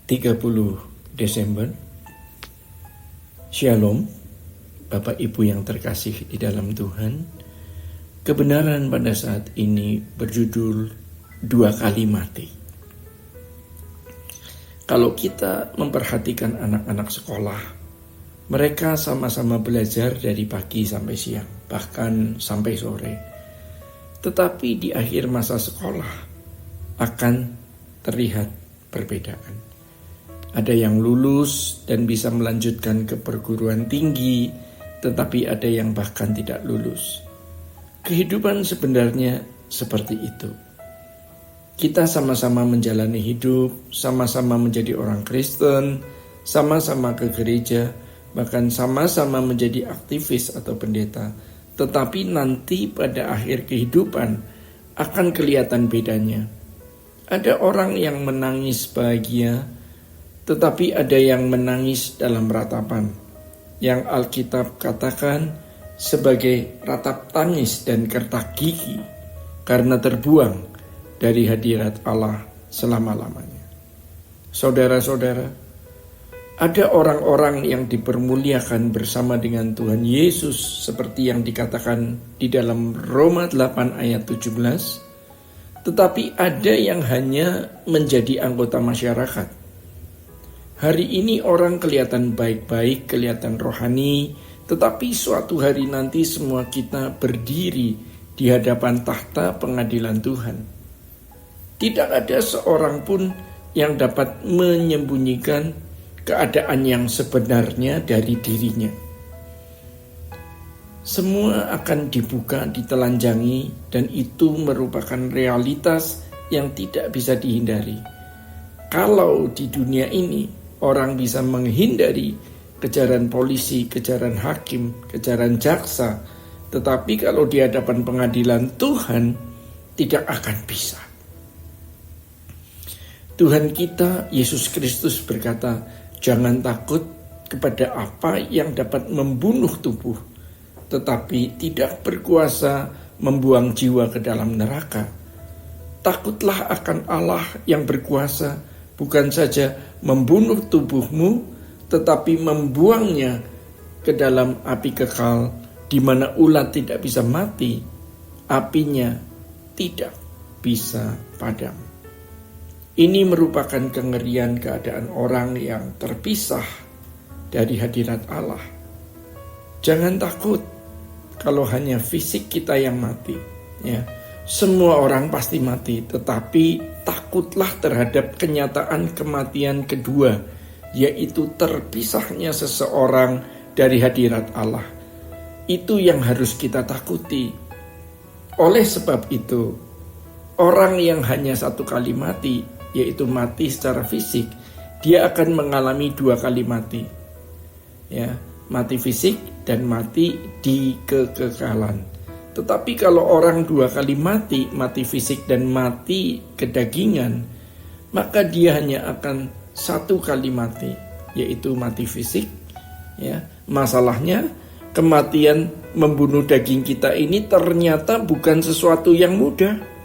30 Desember. Shalom, Bapak Ibu yang terkasih di dalam Tuhan. Kebenaran pada saat ini berjudul 2 kali mati. Kalau kita memperhatikan anak-anak sekolah, mereka sama-sama belajar dari pagi sampai siang, bahkan sampai sore. Tetapi di akhir masa sekolah akan terlihat perbedaan. Ada yang lulus dan bisa melanjutkan ke perguruan tinggi, tetapi ada yang bahkan tidak lulus. Kehidupan sebenarnya seperti itu. Kita sama-sama menjalani hidup, sama-sama menjadi orang Kristen, sama-sama ke gereja, bahkan sama-sama menjadi aktivis atau pendeta. Tetapi nanti pada akhir kehidupan akan kelihatan bedanya. Ada orang yang menangis bahagia, tetapi ada yang menangis dalam ratapan, yang Alkitab katakan sebagai ratap tangis dan kertak gigi, karena terbuang dari hadirat Allah selama-lamanya. Saudara-saudara, ada orang-orang yang dipermuliakan bersama dengan Tuhan Yesus seperti yang dikatakan di dalam Roma 8 ayat 17, tetapi ada yang hanya menjadi anggota masyarakat. Hari ini orang kelihatan baik-baik, kelihatan rohani, tetapi suatu hari nanti semua kita berdiri di hadapan tahta pengadilan Tuhan. Tidak ada seorang pun yang dapat menyembunyikan keadaan yang sebenarnya dari dirinya. Semua akan dibuka, ditelanjangi, dan itu merupakan realitas yang tidak bisa dihindari. Kalau di dunia ini orang bisa menghindari kejaran polisi, kejaran hakim, kejaran jaksa, tetapi kalau di hadapan pengadilan Tuhan tidak akan bisa. Tuhan kita Yesus Kristus berkata, jangan takut kepada apa yang dapat membunuh tubuh, tetapi tidak berkuasa membuang jiwa ke dalam neraka. Takutlah akan Allah yang berkuasa, bukan saja membunuh tubuhmu, tetapi membuangnya ke dalam api kekal, di mana ulat tidak bisa mati, apinya tidak bisa padam. Ini merupakan kengerian keadaan orang yang terpisah dari hadirat Allah. Jangan takut kalau hanya fisik kita yang mati, ya. Semua orang pasti mati, tetapi takutlah terhadap kenyataan kematian kedua, yaitu terpisahnya seseorang dari hadirat Allah. Itu yang harus kita takuti. Oleh sebab itu, orang yang hanya 1 kali mati, yaitu mati secara fisik, dia akan mengalami 2 kali mati. Ya, mati fisik dan mati di kekekalan. Tetapi kalau orang 2 kali mati fisik dan mati kedagingan, maka dia hanya akan 1 kali mati, yaitu mati fisik. Ya, masalahnya kematian membunuh daging kita ini ternyata bukan sesuatu yang mudah.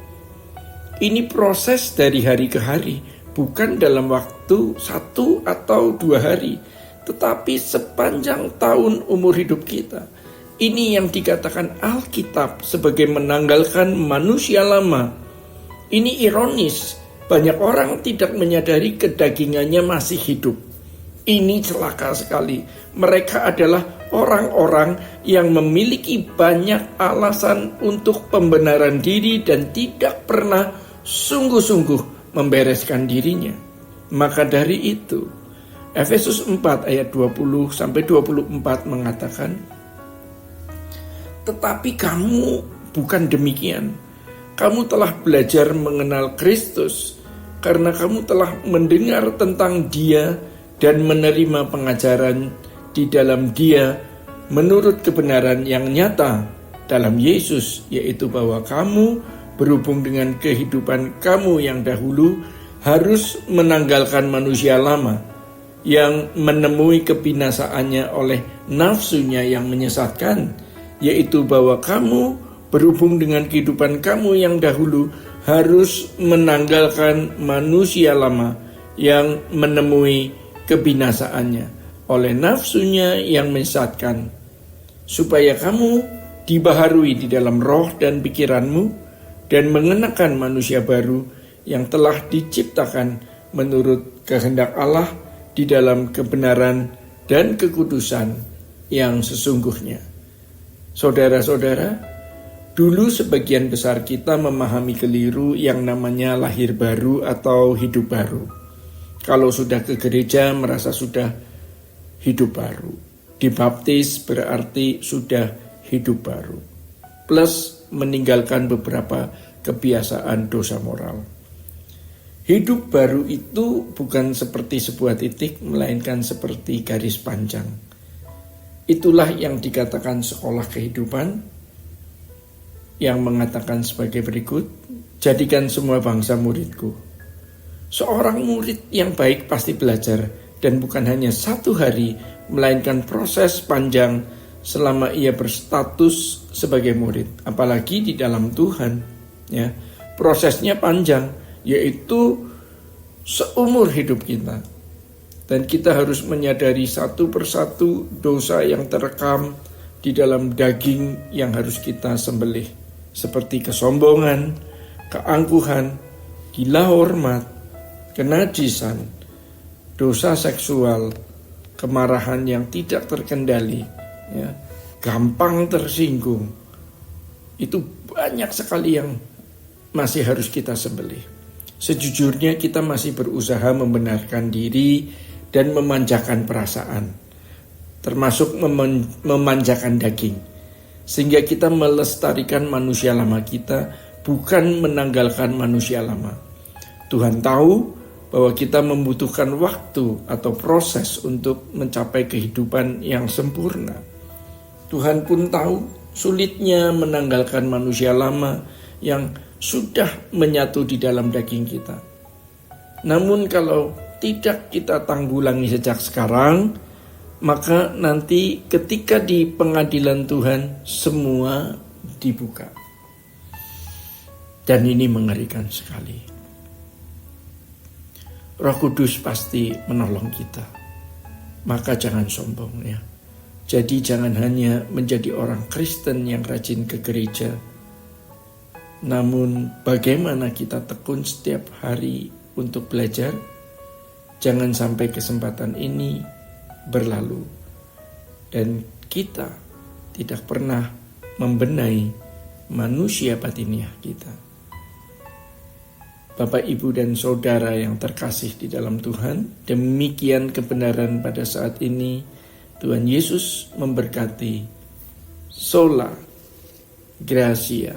Ini proses dari hari ke hari, bukan dalam waktu 1 atau 2 hari, tetapi sepanjang tahun umur hidup kita. Ini yang dikatakan Alkitab sebagai menanggalkan manusia lama. Ini ironis, banyak orang tidak menyadari kedagingannya masih hidup. Ini celaka sekali. Mereka adalah orang-orang yang memiliki banyak alasan untuk pembenaran diri dan tidak pernah sungguh-sungguh membereskan dirinya. Maka dari itu, Efesus 4 ayat 20-24 mengatakan, tetapi kamu bukan demikian. Kamu telah belajar mengenal Kristus karena kamu telah mendengar tentang Dia dan menerima pengajaran di dalam Dia menurut kebenaran yang nyata dalam Yesus, yaitu bahwa kamu berhubung dengan kehidupan kamu yang dahulu harus menanggalkan manusia lama yang menemui kebinasaannya oleh nafsunya yang menyesatkan, yaitu bahwa kamu berhubung dengan kehidupan kamu yang dahulu harus menanggalkan manusia lama yang menemui kebinasaannya oleh nafsunya yang menyesatkan, supaya kamu dibaharui di dalam roh dan pikiranmu dan mengenakan manusia baru yang telah diciptakan menurut kehendak Allah di dalam kebenaran dan kekudusan yang sesungguhnya. Saudara-saudara, dulu sebagian besar kita memahami keliru yang namanya lahir baru atau hidup baru. Kalau sudah ke gereja merasa sudah hidup baru. Dibaptis berarti sudah hidup baru. Plus meninggalkan beberapa kebiasaan dosa moral. Hidup baru itu bukan seperti sebuah titik, melainkan seperti garis panjang. Itulah yang dikatakan sekolah kehidupan, yang mengatakan sebagai berikut, jadikan semua bangsa muridku. Seorang murid yang baik pasti belajar, dan bukan hanya 1 hari, melainkan proses panjang selama ia berstatus sebagai murid. Apalagi di dalam Tuhan, ya, prosesnya panjang, yaitu seumur hidup kita. Dan kita harus menyadari satu persatu dosa yang terekam di dalam daging yang harus kita sembelih, seperti kesombongan, keangkuhan, gila hormat, kenajisan, dosa seksual, kemarahan yang tidak terkendali, ya, gampang tersinggung. Itu banyak sekali yang masih harus kita sembelih. Sejujurnya kita masih berusaha membenarkan diri dan memanjakan perasaan, termasuk memanjakan daging, sehingga kita melestarikan manusia lama kita, bukan menanggalkan manusia lama. Tuhan tahu bahwa kita membutuhkan waktu atau proses untuk mencapai kehidupan yang sempurna. Tuhan pun tahu sulitnya menanggalkan manusia lama yang sudah menyatu di dalam daging kita. Namun kalau tidak kita tanggulangi sejak sekarang, maka nanti ketika di pengadilan Tuhan semua dibuka. Dan ini mengerikan sekali. Roh Kudus pasti menolong kita. Maka jangan sombong, ya. Jadi jangan hanya menjadi orang Kristen yang rajin ke gereja, namun bagaimana kita tekun setiap hari untuk belajar. Jangan sampai kesempatan ini berlalu dan kita tidak pernah membenahi manusia batiniah kita. Bapak, Ibu, dan Saudara yang terkasih di dalam Tuhan, demikian kebenaran pada saat ini. Tuhan Yesus memberkati. Sola Gracia.